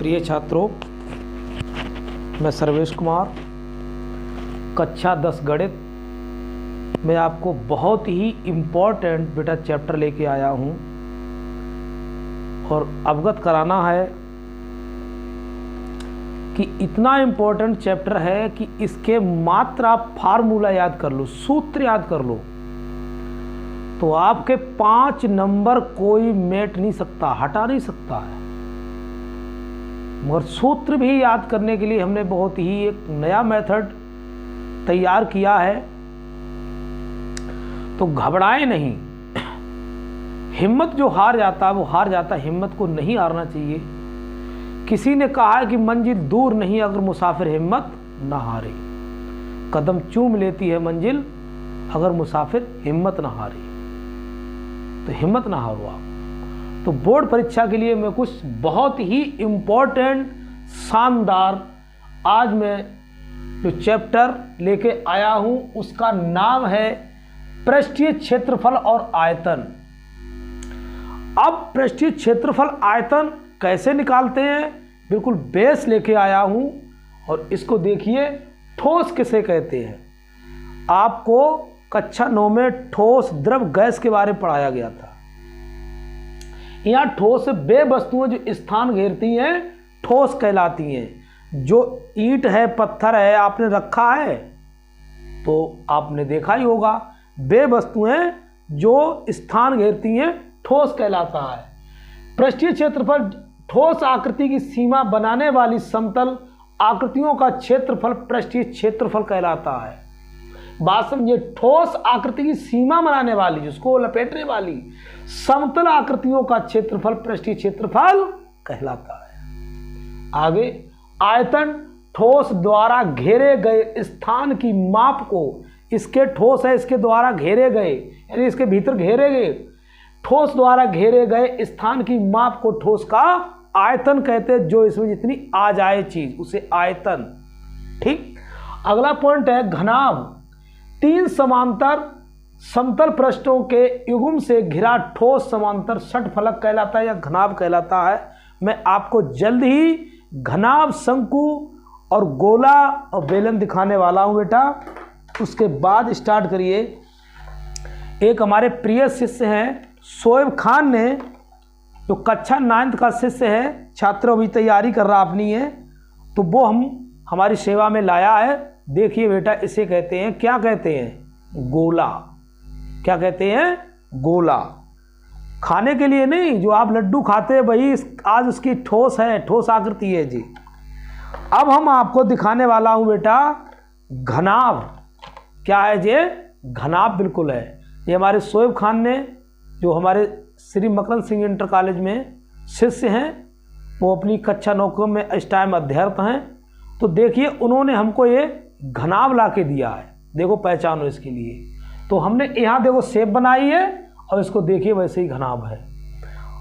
प्रिय छात्रों, मैं सर्वेश कुमार, कक्षा 10 गणित में आपको बहुत ही इम्पोर्टेंट बेटा चैप्टर लेके आया हूँ और अवगत कराना है कि इतना इम्पोर्टेंट चैप्टर है कि इसके मात्र आप फार्मूला याद कर लो, सूत्र याद कर लो तो आपके 5 नंबर कोई मेट नहीं सकता, हटा नहीं सकता है। मगर सूत्र भी याद करने के लिए हमने बहुत ही एक नया मेथड तैयार किया है, तो घबराए नहीं। हिम्मत जो हार जाता है वो हार जाता है, हिम्मत को नहीं हारना चाहिए। किसी ने कहा है कि मंजिल दूर नहीं अगर मुसाफिर हिम्मत ना हारे, कदम चूम लेती है मंजिल अगर मुसाफिर हिम्मत ना हारे। तो हिम्मत ना हारो आप। तो बोर्ड परीक्षा के लिए मैं कुछ बहुत ही इम्पोर्टेंट शानदार आज मैं जो चैप्टर लेके आया हूं उसका नाम है पृष्ठीय क्षेत्रफल और आयतन। अब पृष्ठीय क्षेत्रफल आयतन कैसे निकालते हैं, बिल्कुल बेस लेके आया हूं। और इसको देखिए, ठोस किसे कहते हैं। आपको कक्षा 9 में ठोस द्रव गैस के बारे में पढ़ाया गया था। यहां ठोस वे वस्तुएं जो स्थान घेरती हैं ठोस कहलाती हैं। जो ईंट है, पत्थर है, आपने रखा है तो आपने देखा ही होगा, वे वस्तुएं जो स्थान घेरती हैं ठोस कहलाता है। पृष्ठीय क्षेत्रफल ठोस आकृति की सीमा बनाने वाली समतल आकृतियों का क्षेत्रफल पृष्ठीय क्षेत्रफल कहलाता है। बात समझिए, ठोस आकृति की सीमा बनाने वाली, जिसको लपेटने वाली समतल आकृतियों का क्षेत्रफल पृष्ठीय क्षेत्रफल कहलाता है। आगे, आयतन ठोस द्वारा घेरे गए स्थान की माप को, इसके ठोस है, इसके द्वारा घेरे गए यानी इसके भीतर घेरे गए, ठोस द्वारा घेरे गए स्थान की माप को ठोस का आयतन कहते हैं। जो इसमें जितनी आ जाए चीज उसे आयतन। ठीक। अगला पॉइंट है घनाभ। 3 समांतर समतल पृष्ठों के युग्म से घिरा ठोस समांतर षटफलक कहलाता है या घनाभ कहलाता है। मैं आपको जल्द ही घनाभ, शंकु और गोला और बेलन दिखाने वाला हूं बेटा। उसके बाद स्टार्ट करिए। एक हमारे प्रिय शिष्य हैं शोएब खान ने, जो कक्षा 9 का शिष्य है, छात्र अभी तैयारी कर रहा अपनी है, तो वो हमारी सेवा में लाया है। देखिए बेटा, इसे कहते हैं, क्या कहते हैं, गोला। क्या कहते हैं, गोला। खाने के लिए नहीं, जो आप लड्डू खाते हैं वही आज उसकी ठोस है, ठोस आकृति है जी। अब हम आपको दिखाने वाला हूं बेटा घनाभ। क्या है ये, घनाभ बिल्कुल है। ये हमारे शोएब खान ने, जो हमारे श्री मकरंद सिंह इंटर कॉलेज में शिष्य हैं, वो अपनी कक्षा 9 में इस टाइम अध्ययनरत हैं। तो देखिए, उन्होंने हमको ये घनाभ ला के दिया है। देखो, पहचानो इसके लिए। तो हमने यहाँ देखो शेप बनाई है और इसको देखिए वैसे ही घनाभ है।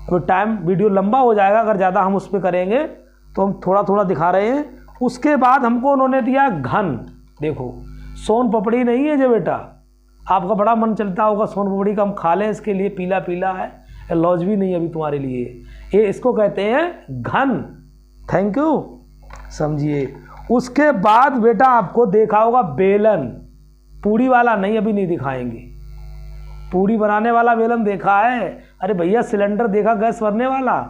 तो टाइम वीडियो लंबा हो जाएगा अगर ज़्यादा हम उस पर करेंगे, तो हम थोड़ा थोड़ा दिखा रहे हैं। उसके बाद हमको उन्होंने दिया घन। देखो, सोन पपड़ी नहीं है जो बेटा, आपका बड़ा मन चलता होगा सोन पपड़ी का हम खा लें, इसके लिए पीला पीला है, लॉज भी नहीं अभी तुम्हारे लिए। ये इसको कहते हैं घन। थैंक यू, समझिए। उसके बाद बेटा आपको देखा होगा बेलन। पूड़ी वाला नहीं, अभी नहीं दिखाएंगे। पूड़ी बनाने वाला बेलन देखा है? अरे भैया, सिलेंडर देखा गैस भरने वाला?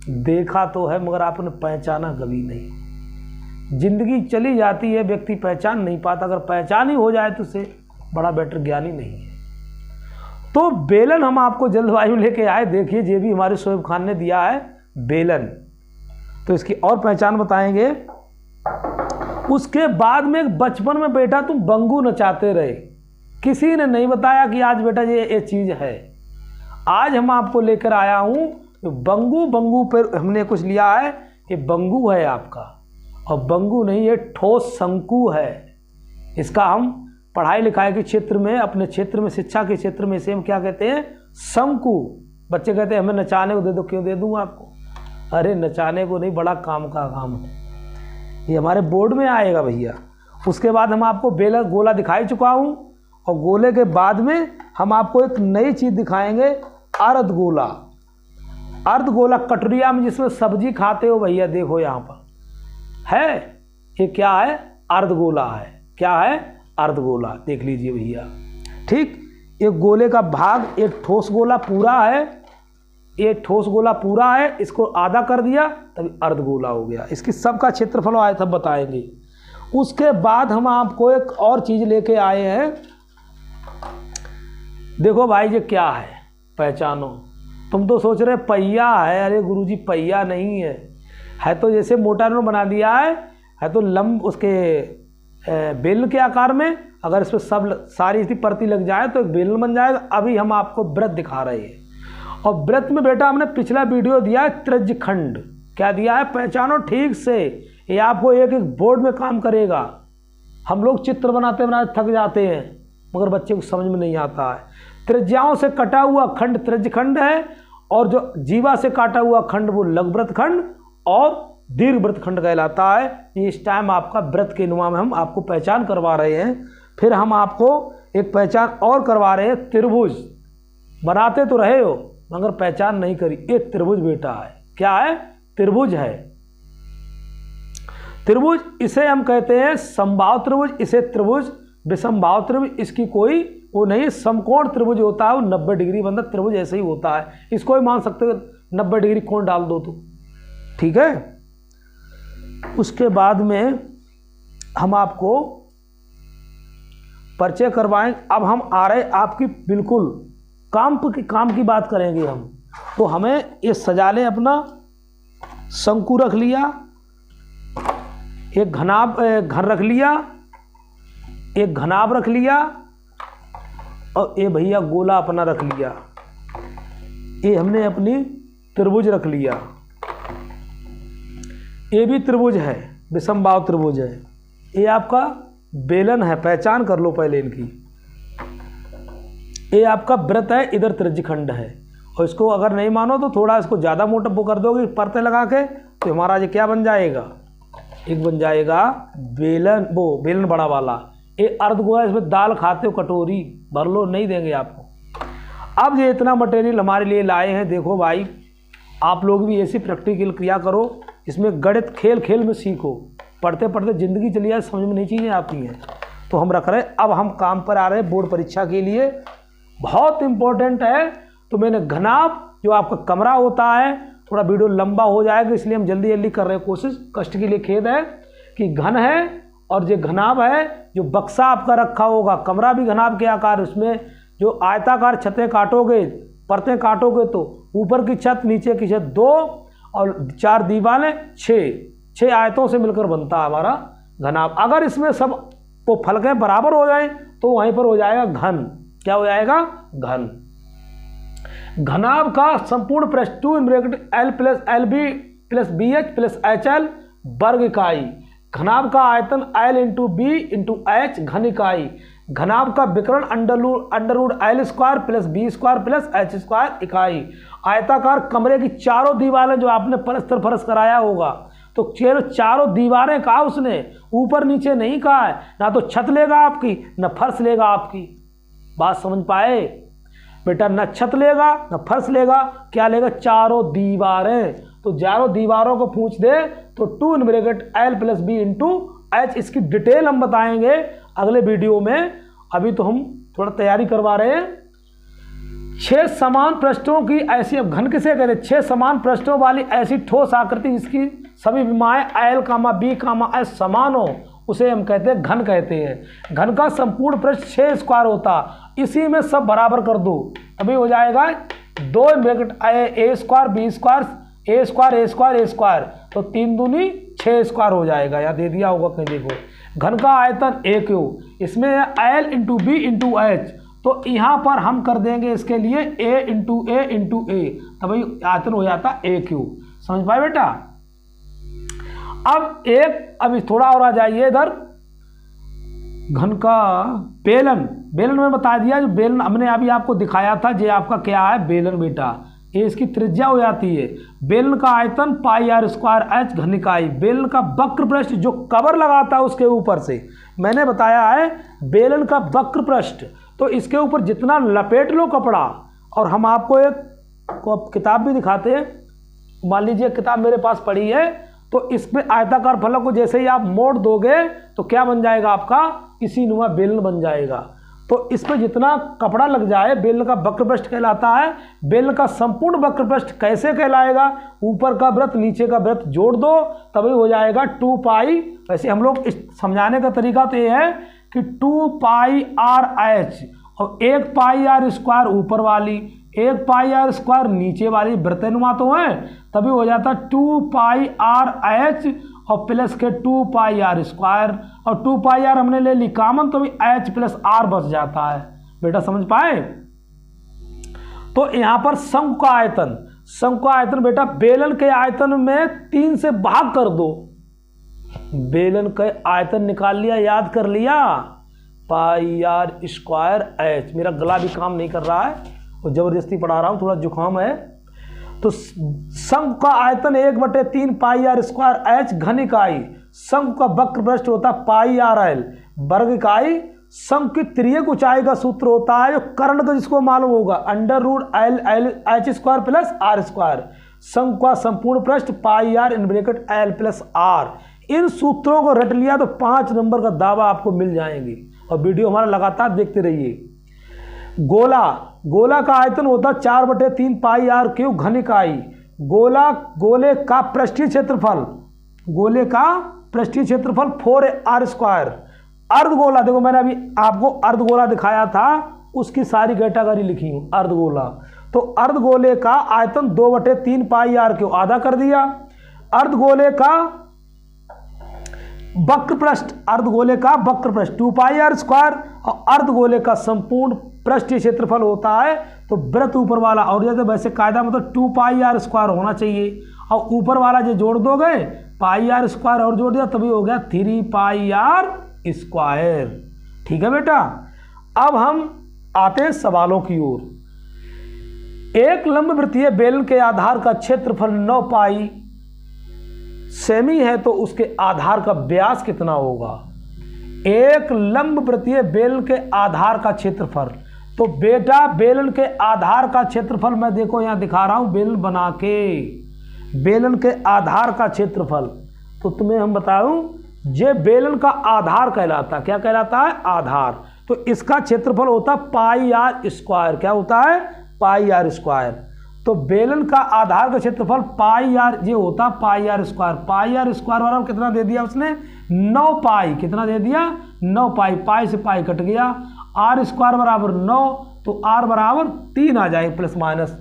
देखा तो है, मगर आपने पहचाना कभी नहीं। जिंदगी चली जाती है, व्यक्ति पहचान नहीं पाता। अगर पहचान ही हो जाए तो उसे बड़ा बेटर ज्ञानी नहीं है। तो बेलन हम आपको जलवायु लेके आए। देखिए, ये भी हमारे शोएब खान ने दिया है बेलन। तो इसकी और पहचान बताएंगे। उसके बाद में बचपन में बेटा तुम बंगू नचाते रहे, किसी ने नहीं बताया कि आज बेटा ये चीज है। आज हम आपको लेकर आया हूं तो बंगू पर हमने कुछ लिया है। ये बंगू है आपका, और बंगू नहीं, ये ठोस शंकु है। इसका हम पढ़ाई लिखाई के क्षेत्र में, अपने क्षेत्र में, शिक्षा के क्षेत्र में इसे हम क्या कहते हैं, शंकु। बच्चे कहते हैं हमें नचाने को दे दो। क्यों दे दूंगा आपको? अरे नचाने को नहीं, बड़ा काम का काम है, ये हमारे बोर्ड में आएगा भैया। उसके बाद हम आपको बेला गोला दिखाई चुका हूं, और गोले के बाद में हम आपको एक नई चीज दिखाएंगे, अर्ध गोला। अर्धगोला कटोरिया में जिसमें सब्जी खाते हो भैया, देखो यहाँ पर है, ये क्या है, अर्धगोला है। क्या है, अर्धगोला, देख लीजिए भैया। ठीक, एक गोले का भाग, एक ठोस गोला पूरा है, एक ठोस गोला पूरा है, इसको आधा कर दिया तभी अर्धगोला हो गया। इसकी सबका क्षेत्रफल आए सब बताएंगे। उसके बाद हम आपको एक और चीज़ लेके आए हैं। देखो भाई ये क्या है, पहचानो। तुम तो सोच रहे पहिया है, अरे गुरुजी पहिया नहीं है तो जैसे मोटर बना दिया है तो लंब उसके बेलन के आकार में, अगर इस पर सब सारी इसकी परती लग जाए तो एक बेलन बन जाएगा। अभी हम आपको व्रत दिखा रहे हैं, और व्रत में बेटा हमने पिछला वीडियो दिया है त्रिज्यखंड। क्या दिया है, पहचानो ठीक से, ये आपको एक एक बोर्ड में काम करेगा। हम लोग चित्र बनाते बनाते थक जाते हैं, मगर बच्चे को समझ में नहीं आता है। त्रिज्याओं से कटा हुआ खंड त्रिज्यखंड है, और जो जीवा से काटा हुआ खंड वो लघुव्रत खंड और दीर्घ व्रत खंड कहलाता है। इस टाइम आपका व्रत के नुमा में हम आपको पहचान करवा रहे हैं। फिर हम आपको एक पहचान और करवा रहे हैं, त्रिभुज। बनाते तो रहे हो मगर पहचान नहीं करी, ये त्रिभुज बेटा है। क्या है, त्रिभुज है। त्रिभुज इसे हम कहते हैं समबाहु त्रिभुज, इसे त्रिभुज विषमबाहु त्रिभुज, इसकी कोई वो नहीं। समकोण त्रिभुज होता है वो 90 डिग्री बनता, त्रिभुज ऐसे ही होता है। इसको ही मान सकते हो 90 डिग्री कोण डाल दो तो ठीक है। उसके बाद में हम आपको परिचय करवाएं। अब हम आ रहे आपकी बिल्कुल काम की बात करेंगे हम। तो हमें ये सजा लें, अपना शंकु रख लिया, एक घन रख लिया, एक घनाभ रख लिया, और ये भैया गोला अपना रख लिया। ये हमने अपनी त्रिभुज रख लिया। ये भी त्रिभुज है, विषमबाहु त्रिभुज है। ये आपका बेलन है, पहचान कर लो पहले इनकी। ये आपका व्रत है, इधर त्रिज्यखंड है। और इसको अगर नहीं मानो तो थोड़ा इसको ज़्यादा मोटा वो कर दोगे परतें लगा के, तो हमारा ये क्या बन जाएगा, एक बन जाएगा बेलन, वो बेलन बड़ा वाला। ये अर्धगोला, इसमें दाल खाते हो कटोरी भर लो, नहीं देंगे आपको। अब ये इतना मटेरियल हमारे लिए लाए हैं। देखो भाई, आप लोग भी ऐसी प्रैक्टिकल किया करो, इसमें गणित खेल खेल में सीखो। पढ़ते पढ़ते ज़िंदगी चली जाए, समझ में नहीं चीज़ें आती हैं। तो हम रख रहे हैं, अब हम काम पर आ रहे हैं बोर्ड परीक्षा के लिए। बहुत इम्पोर्टेंट है। तो मैंने घनाभ, जो आपका कमरा होता है, थोड़ा वीडियो लंबा हो जाएगा इसलिए हम जल्दी जल्दी कर रहे हैं कोशिश, कष्ट के लिए खेद है कि घन है। और जो घनाभ है, जो बक्सा आपका रखा होगा, कमरा भी घनाभ के आकार, उसमें जो आयताकार छतें काटोगे, परतें काटोगे, तो ऊपर की छत, नीचे की छत 2 और 4 दीवारें 6 आयतों से मिलकर बनता है हमारा घनाभ। अगर इसमें सब वो फलकें बराबर हो जाएं तो वहीं पर हो जाएगा घन। क्या हो जाएगा, घन। घनाभ का संपूर्ण पृष्ठ 2 L + LB + BH + HL वर्ग इकाई। घनाभ का आयतन L × B × H घन इकाई। घनाभ का विकर्ण √L² + B² + H² इकाई। आयताकार कमरे की चारों दीवारें, जो आपने पलस्तर फर्श कराया होगा, तो चारों दीवारें कहा उसने, ऊपर नीचे नहीं कहा है। ना तो छत लेगा आपकी, ना फर्श लेगा आपकी। बात समझ पाए बेटा, न छत लेगा न फर्श लेगा, क्या लेगा, चारों दीवारें। तो चारों दीवारों को पूछ दे तो 2 L + B × H, इसकी डिटेल हम बताएंगे अगले वीडियो में। अभी तो हम थोड़ा तैयारी करवा रहे हैं। 6 समान पृष्ठों की ऐसी, अब घन किसे कहते हैं, 6 समान पृष्ठों वाली ऐसी ठोस आकृति जिसकी सभी विमाएं L, B, S समान हो, उसे हम कहते हैं घन कहते हैं। घन का संपूर्ण पृष्ठ 6 स्क्वायर होता, इसी में सब बराबर कर दो, अभी हो जाएगा 2 A² B² A², तो 3 दूनी 6 स्क्वायर हो जाएगा। या दे दिया होगा कहीं, देखो। घन का आयतन AQ, इसमें L × B × H, तो यहाँ पर हम कर देंगे इसके लिए A × A, तभी आयतन हो जाता AQ। समझ पाए बेटा। अब थोड़ा और आ जाइए इधर। घन का बेलन में बता दिया, जो बेलन हमने अभी आपको दिखाया था, ये आपका क्या है, बेलन बेटा। ये इसकी त्रिज्या हो जाती है। बेलन का आयतन πr² घन इकाई। बेलन का वक्र पृष्ठ, जो कवर लगाता है उसके ऊपर से, मैंने बताया है बेलन का वक्र पृष्ठ, तो इसके ऊपर जितना लपेट लो कपड़ा, और हम आपको एक को अब किताब भी दिखाते हैं। मान लीजिए किताब मेरे पास पड़ी है, तो इसमें आयताकार फलक को जैसे ही आप मोड़ दोगे तो क्या बन जाएगा, आपका इसी नुमा बेलन बन जाएगा। तो इस पर जितना कपड़ा लग जाए बेलन का वक्रपृष्ठ कहलाता है। बेलन का संपूर्ण वक्रपृष्ठ कैसे कहलाएगा, ऊपर का वृत्त नीचे का वृत्त जोड़ दो तभी हो जाएगा 2 पाई। वैसे हम लोग इस समझाने का तरीका तो ये है कि 2 पाई आर एच और 1 पाई आर स्क्वायर ऊपर वाली, 1 पाई आर स्क्वायर नीचे वाली वृत्तनुमा तो है, तभी हो जाता 2 पाई आर एच और प्लस के 2 पाई आर स्क्वायर, और 2 पाई आर हमने ले ली कॉमन तो भी एच प्लस आर बच जाता है। बेटा समझ पाए। तो यहां पर शंकु का आयतन, शंकु का आयतन बेटा बेलन के आयतन में 3 से भाग कर दो। बेलन के आयतन निकाल लिया, याद कर लिया, पाई आर स्क्वायर एच। मेरा गला भी काम नहीं कर रहा है और जबरदस्ती पढ़ा रहा हूं, थोड़ा जुकाम है। तो शंकु का आयतन 1/3 पाई आर स्क्वायर एच घन इकाई। शंकु का वक्रपृष्ठ होता है पाई आर एल वर्ग इकाई। शंकु की तिर्यक ऊंचाई का सूत्र होता है जो कर्ण का जिसको मालूम होगा √L H square plus R square. शंकु का संपूर्ण पृष्ठ pi R in bracket L plus R. इन सूत्रों को रट लिया तो 5 नंबर का दावा आपको मिल जाएंगे। और वीडियो हमारा लगातार देखते रहिए। गोला, गोला का आयतन होता है 4/3 पाई आर क्यूब घन इकाई। गोला, गोले का पृष्ठीय क्षेत्रफल, गोले का पृष्ठीय क्षेत्रफल 4r स्क्वायर। अर्धगोला, देखो मैंने अभी आपको अर्धगोला दिखाया था, उसकी सारी कैटेगरी लिखी हूं अर्धगोला। तो अर्धगोले का आयतन 2/3 पाई आर क्यूब, आधा कर दिया। अर्धगोले का वक्रपृष्ठ, अर्धगोले का वक्रपृष्ठ 2 पाई आर स्क्वायर और अर्धगोले का संपूर्ण पृष्ठीय क्षेत्रफल होता है तो वृत्त ऊपर वाला, और जैसे वैसे कायदा मतलब 2 पाई आर स्क्वायर होना चाहिए, और ऊपर वाला जो जोड़ दोगे पाई आर स्क्वायर और जोड़ दिया तभी हो गया 3 पाई आर स्क्वायर। ठीक है बेटा। अब हम आते हैं सवालों की ओर। एक लंबवृत्तीय बेलन के आधार का क्षेत्रफल 9 पाई सेमी है तो उसके आधार का व्यास कितना होगा। एक लंबवृत्तीय बेलन के आधार का क्षेत्रफल, तो बेटा बेलन के आधार का क्षेत्रफल मैं देखो यहां दिखा रहा हूं, बेलन बना के बेलन के आधार का क्षेत्रफल, तो तुम्हें हम बताऊं ये बेलन का आधार कहलाता, क्या कहलाता है, आधार। तो इसका क्षेत्रफल होता है पाई आर स्क्वायर। क्या होता है, पाई आर स्क्वायर। तो बेलन का आधार का क्षेत्रफल पाई आर ये होता pi R square. Pi R square बराबर कितना दे दिया उसने, 9 पाई। कितना दे दिया, 9 पाई। पाई से पाई कट गया, आर स्क्वायर बराबर 9, तो आर बराबर 3 आ जाएगा प्लस माइनस।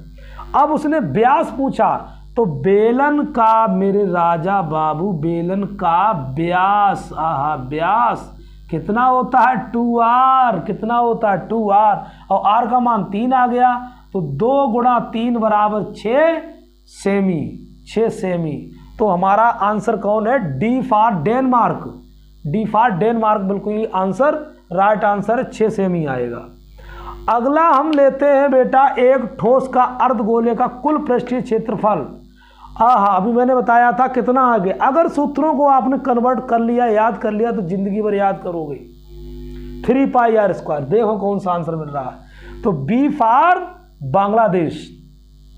अब उसने व्यास पूछा, तो बेलन का, मेरे राजा बाबू, बेलन का व्यास, आहा व्यास कितना होता है, 2r। कितना होता है, 2r, और r का मान 3 आ गया, तो 2 × 3 बराबर 6 सेमी, 6 सेमी। तो हमारा आंसर कौन है, D for Denmark. D for Denmark बिल्कुल आंसर, राइट आंसर 6 सेमी आएगा। अगला हम लेते हैं बेटा एक ठोस का अर्धगोले का कुल पृष्ठीय क्षेत्रफल। हाँ, अभी मैंने बताया था कितना आगे। अगर सूत्रों को आपने कन्वर्ट कर लिया, याद कर लिया, तो जिंदगी भर याद करोगे। 3 पाई आर स्क्वायर, देखो कौन सा आंसर मिल रहा है। तो B for Bangladesh,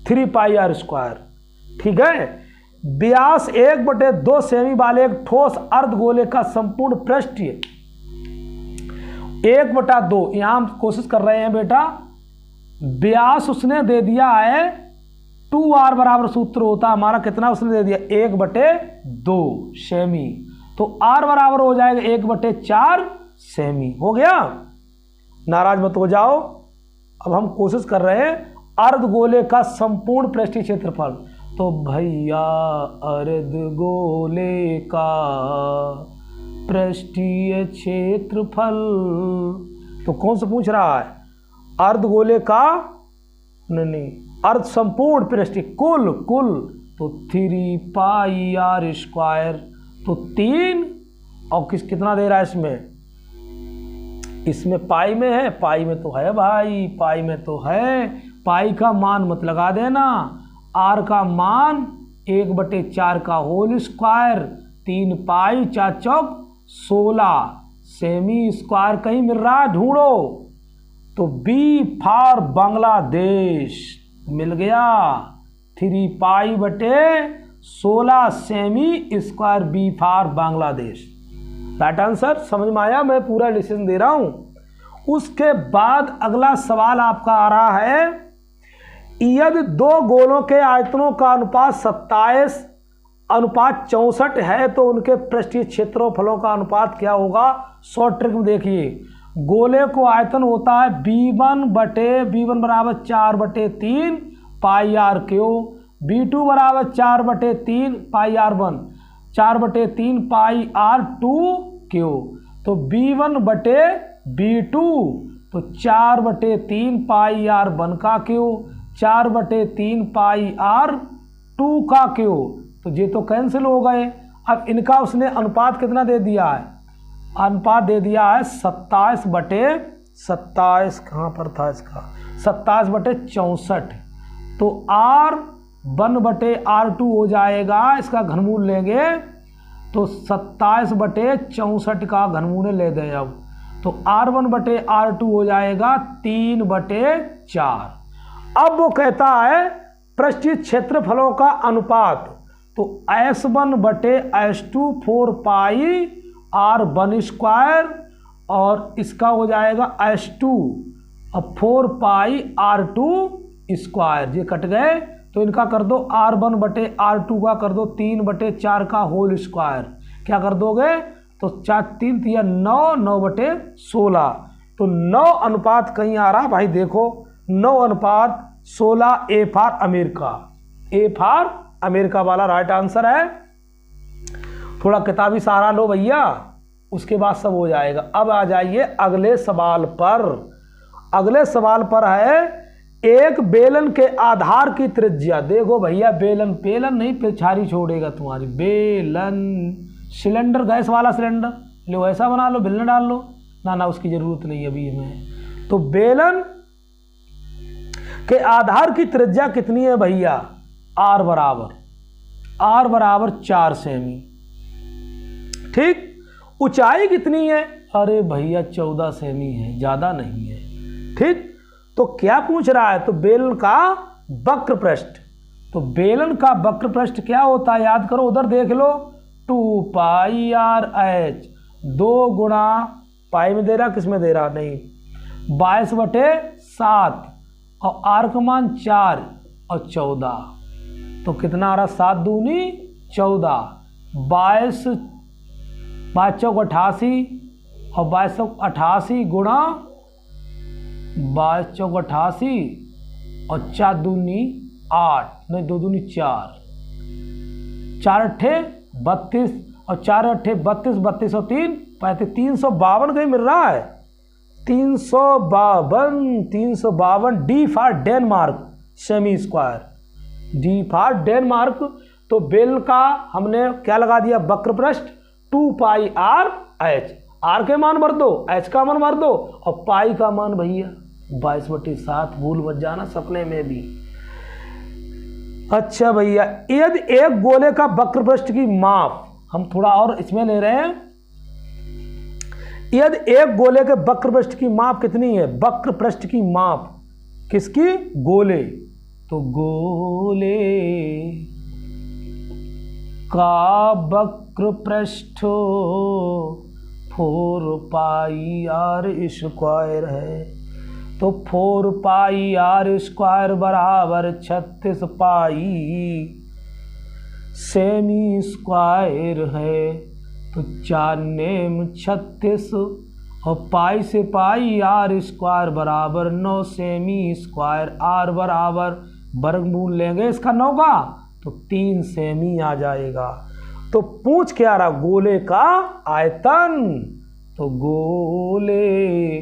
3 pi R square. ठीक है। व्यास 1/2 सेमी वाले एक ठोस अर्धगोले का संपूर्ण पृष्ठीय 1/2, यहां हम कोशिश कर रहे हैं बेटा, व्यास उसने दे दिया है 2r बराबर सूत्र होता हमारा कितना, उसने दे दिया 1/2 सेमी, तो r बराबर हो जाएगा 1/4 सेमी। हो गया, नाराज मत हो जाओ। अब हम कोशिश कर रहे हैं अर्धगोले का संपूर्ण पृष्ठीय क्षेत्रफल। तो भैया अर्धगोले का पृष्ठीय क्षेत्रफल, तो कौन सा पूछ रहा है, अर्धगोले का, नहीं, अर्ध संपूर्ण पृष्ठीय कुल, तो 3 पाई आर स्क्वायर, तो 3 और कितना दे रहा है इसमें पाई में है, पाई में तो है भाई, पाई में तो है। पाई का मान मत लगा देना, आर का मान 1/4 का होल स्क्वायर, 3 पाई 4 चौक 16 सेमी स्क्वायर कहीं मिल रहा है, ढूंढो। तो बी फॉर बांग्लादेश, मिल गया 3 पाई बटे 16 cm square B for Bangladesh. Right answer समझ में आया? मैं पूरा डिसीजन दे रहा हूं। उसके बाद अगला सवाल आपका आ रहा है, यदि दो गोलों के आयतनों का अनुपात 27:64 है तो उनके पृष्ठीय क्षेत्रफलों का अनुपात क्या होगा? शॉर्ट ट्रिक में देखिए, गोले को आयतन होता है b1 बराबर 4/3 पाई आर क्यू, b2 बराबर 4/3 पाई r1, 4/3 पाई r2 क्यू। तो b1 बटे b2 तो 4/3 पाई r1 का क्यू, 4/3 पाई r2 का क्यू। तो ये तो कैंसिल हो गए। अब इनका उसने अनुपात कितना दे दिया है? अनुपात दे दिया है 27/27, कहाँ पर था इसका, 27/64। तो r1/r2 हो जाएगा, इसका घनमूल लेंगे तो 27/64 का घनमूल ले दे। अब तो r1/r2 हो जाएगा 3/4। अब वो कहता है पृष्ठीय क्षेत्रफलों का अनुपात, तो S1/S2 4 पाई r1 स्क्वायर और इसका हो जाएगा S2 और 4 पाई r2 स्क्वायर। ये कट गए तो इनका कर दो r1/r2 का कर दो 3/4 का होल स्क्वायर। क्या कर दोगे? तो 4 3 या 9, 9/16। तो 9 अनुपात कहीं आ रहा भाई, देखो 9:16 A for America, A for America वाला राइट आंसर है। थोड़ा किताबी सहारा लो भैया, उसके बाद सब हो जाएगा। अब आ जाइए अगले सवाल पर। अगले सवाल पर है, एक बेलन के आधार की त्रिज्या, देखो भैया बेलन, बेलन नहीं पिछारी छोड़ेगा तुम्हारी, बेलन सिलेंडर, गैस वाला सिलेंडर लो, ऐसा बना लो, बेलन डाल लो ना, उसकी जरूरत नहीं अभी हमें। तो बेलन के आधार की त्रिज्या कितनी है भैया? r बराबर 4 सेमी। ठीक, ऊंचाई कितनी है? अरे भैया 14 सेमी है, ज्यादा नहीं है। ठीक, तो क्या पूछ रहा है? तो बेलन का वक्र पृष्ठ, तो बेलन का वक्र पृष्ठ क्या होता है? याद करो, उधर देख लो, 2 पाई r h, 2 गुणा पाई में दे रहा, किस में दे रहा नहीं, 22/7 और r का मान 4 और 14। तो कितना आ रहा? 7 दूनी 14, 22 चौक 88 और 2288 गुणा 22 चौक 88 और 4 दूनी 8, नहीं 2 दूनी 4, 4 अट्ठे 32 और 4 अट्ठे 32, 32 और 3 35, 352 कहीं मिल रहा है, 352 D for Denmark semi square, D for Denmark. तो बेल का हमने क्या लगा दिया? वक्र पृष्ठ 2 पाई r h, r के मान भर दो, h का मान भर दो और पाई का मान भैया 22/7, भूल मत जाना सपने में भी। अच्छा भैया, यदि एक गोले का वक्र पृष्ठ की माप, हम थोड़ा और इसमें ले रहे हैं, यदि एक गोले के वक्र पृष्ठ की माप कितनी है? वक्र पृष्ठ की माप किसकी? गोले। तो गोले का वक्र पृष्ठ 4 पाई r स्क्वायर है। तो 4 पाई r स्क्वायर बराबर 36 पाई सेमी स्क्वायर है। तो 4 नेम 36 और पाई से पाई r स्क्वायर बराबर 9 सेमी स्क्वायर, r बराबर वर्गमूल लेंगे इसका 9 का तो 3 सेमी आ जाएगा। तो पूछ क्या रहा? गोले का आयतन। तो गोले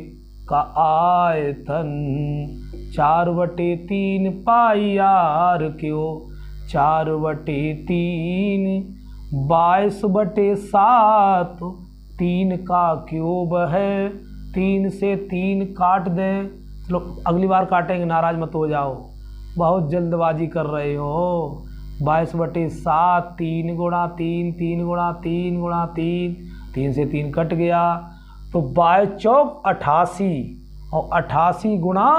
का आयतन 4/3 पाई r क्यू, 4/3 22/7, 3 का क्यूब है। 3 से 3 काट दें, चलो अगली बार काटेंगे, नाराज मत हो जाओ, बहुत जल्दबाजी कर रहे हो। 22/7, 3 गुणा 3, 3 गुणा 3 गुणा 3, 3 से 3 कट गया। तो 22 चौक 88 और 88 गुणा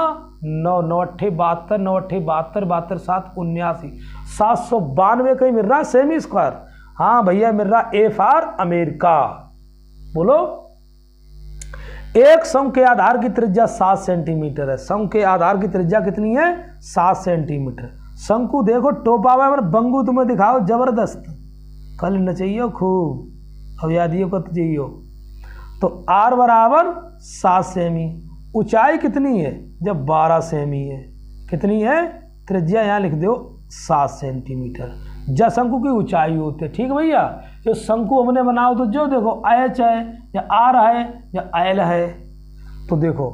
9, 9 अट्ठे 72, 9 अट्ठे 72, 72 7 79, 792 कहीं मिल रहा सेमी स्क्वायर। हाँ भैया मिल रहा ए फॉर अमेरिका। बोलो, एक शंख के आधार की त्रिज्या 7 सेंटीमीटर है। शंख के आधार की त्रिज्या कितनी है? 7 सेंटीमीटर। शंकु देखो टोपा हुआ है, बंगू तुम्हें दिखाओ जबरदस्त, कल न चाहिए खूब, अब यादियों को तो चाहिए। तो आर बराबर 7 सेमी। ऊंचाई कितनी है? जब 12 सेमी है। कितनी है? त्रिज्या यहाँ लिख दो 7 सेंटीमीटर। जब शंकु की ऊंचाई होती है। ठीक भैया, जो शंकु हमने बनाओ तो जो देखो एच है या आर है या एल है। तो देखो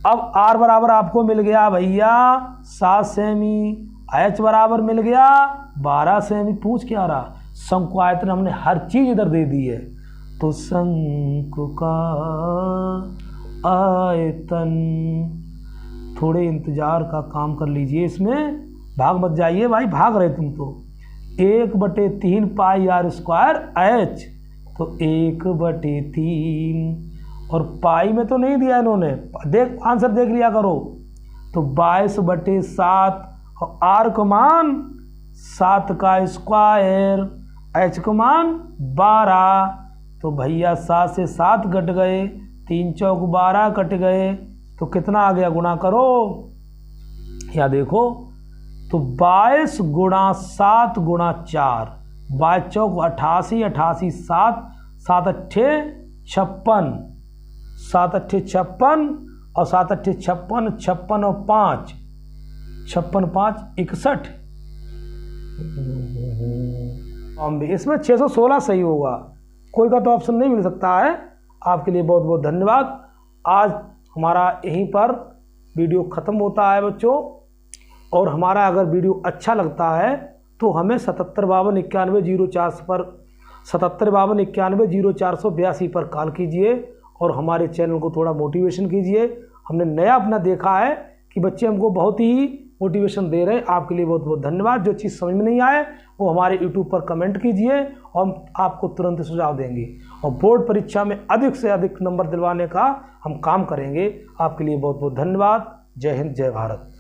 अब आर बराबर आपको मिल गया भैया 7 सेमी, एच बराबर मिल गया 12 सेमी। पूछ क्या रहा? शंकु आयतन हमने हर चीज इधर दे दी है। तो शंकु का आयतन, थोड़े इंतजार का काम कर लीजिए, इसमें भाग मत जाइए भाई, भाग रहे तुम तो। 1/3 पाई आर स्क्वायर एच, तो 1/3, और पाई में तो नहीं दिया इन्होंने, देख आंसर देख लिया करो। तो 22/7, और आर का मान 7 का स्क्वायर, एच का मान 12। तो भैया 7 से 7 कट गए, 3 चौक 12 कट गए, तो कितना आ गया? गुणा करो, या देखो तो 22 गुणा 7 गुणा 4, 22 चौक 88, 88 7, 7 अट्ठे 56, 7 अट्ठे 56, और 7 अट्ठे 56, 56 और 5, 56 5 61। इसमें 616 सही होगा, कोई का तो ऑप्शन नहीं मिल सकता है। आपके लिए बहुत बहुत धन्यवाद। आज हमारा यहीं पर वीडियो ख़त्म होता है बच्चों, और हमारा अगर वीडियो अच्छा लगता है तो हमें 77529104 पर 7752910482 पर कॉल कीजिए, और हमारे चैनल को थोड़ा मोटिवेशन कीजिए। हमने नया अपना देखा है कि बच्चे हमको बहुत ही मोटिवेशन दे रहे हैं। आपके लिए बहुत बहुत धन्यवाद। जो चीज़ समझ में नहीं आए वो हमारे यूट्यूब पर कमेंट कीजिए, और हम आपको तुरंत सुझाव देंगे, और बोर्ड परीक्षा में अधिक से अधिक नंबर दिलवाने का हम काम करेंगे। आपके लिए बहुत बहुत धन्यवाद। जय हिंद, जय भारत।